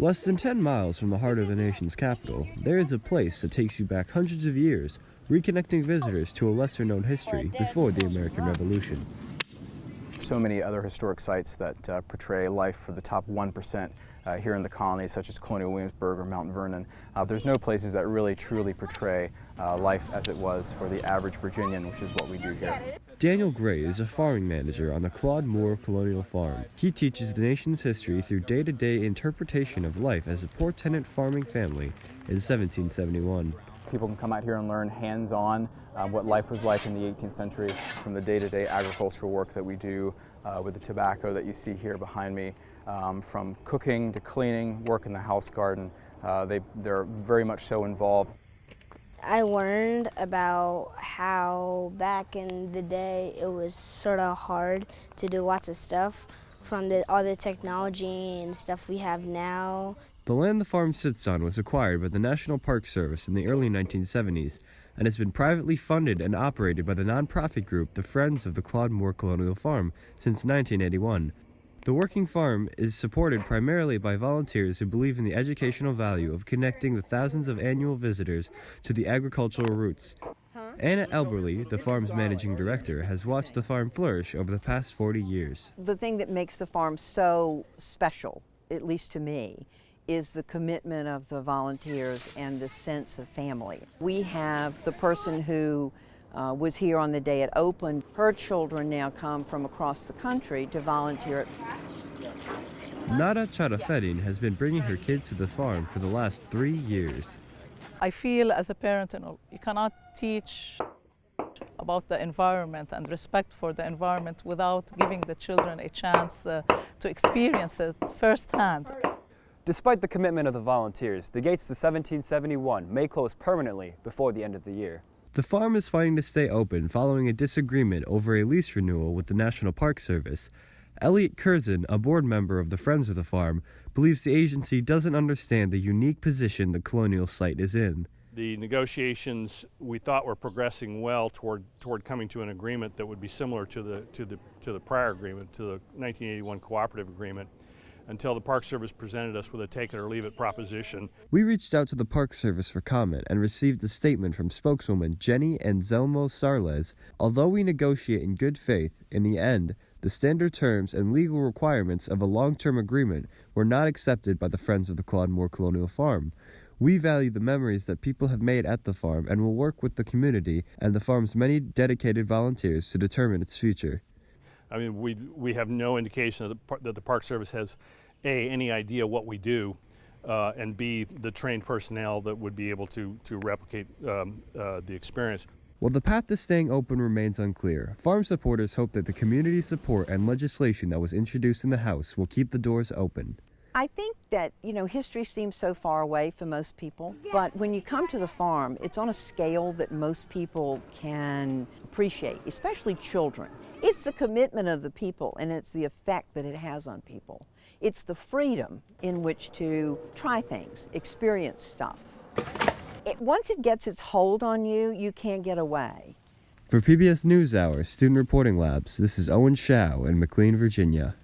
Less than 10 miles from the heart of the nation's capital, there is a place that takes you back hundreds of years, reconnecting visitors to a lesser-known history before the American Revolution. So many other historic sites that portray life for the top 1% here in the colonies, such as Colonial Williamsburg or Mount Vernon. There's no places that really truly portray life as it was for the average Virginian, which is what we do here. Daniel Gray is a farming manager on the Claude Moore Colonial Farm. He teaches the nation's history through day-to-day interpretation of life as a poor tenant farming family in 1771. People can come out here and learn hands-on what life was like in the 18th century from the day-to-day agricultural work that we do with the tobacco that you see here behind me, from cooking to cleaning, work in the house garden. They're very much so involved. I learned about how back in the day it was sort of hard to do lots of stuff from all the technology and stuff we have now. The land the farm sits on was acquired by the National Park Service in the early 1970s and has been privately funded and operated by the nonprofit group the Friends of the Claude Moore Colonial Farm since 1981. The working farm is supported primarily by volunteers who believe in the educational value of connecting the thousands of annual visitors to the agricultural roots. Anna Elberly, the farm's managing director, has watched the farm flourish over the past 40 years. The thing that makes the farm so special, at least to me, is the commitment of the volunteers and the sense of family. We have the person who was here on the day it opened. Her children now come from across the country to volunteer. Nada Charaferin has been bringing her kids to the farm for the last 3 years. I feel as a parent, you cannot teach about the environment and respect for the environment without giving the children a chance to experience it firsthand. Despite the commitment of the volunteers, the gates to 1771 may close permanently before the end of the year. The farm is fighting to stay open following a disagreement over a lease renewal with the National Park Service. Elliot Curzon, a board member of the Friends of the Farm, believes the agency doesn't understand the unique position the colonial site is in. The negotiations we thought were progressing well toward coming to an agreement that would be similar to the prior agreement, to the 1981 cooperative agreement, until the Park Service presented us with a take it or leave it proposition. We reached out to the Park Service for comment and received a statement from spokeswoman Jenny Anselmo Sarles. Although we negotiate in good faith, in the end, the standard terms and legal requirements of a long-term agreement were not accepted by the Friends of the Claude Moore Colonial Farm. We value the memories that people have made at the farm and will work with the community and the farm's many dedicated volunteers to determine its future. I mean, we have no indication that the Park Service has, A, any idea what we do, and B, the trained personnel that would be able to replicate the experience. While the path to staying open remains unclear, farm supporters hope that the community support and legislation that was introduced in the House will keep the doors open. I think that, history seems so far away for most people, but when you come to the farm, it's on a scale that most people can appreciate, especially children. It's the commitment of the people, and it's the effect that it has on people. It's the freedom in which to try things, experience stuff. Once it gets its hold on you, you can't get away. For PBS NewsHour Student Reporting Labs, this is Owen Shao in McLean, Virginia.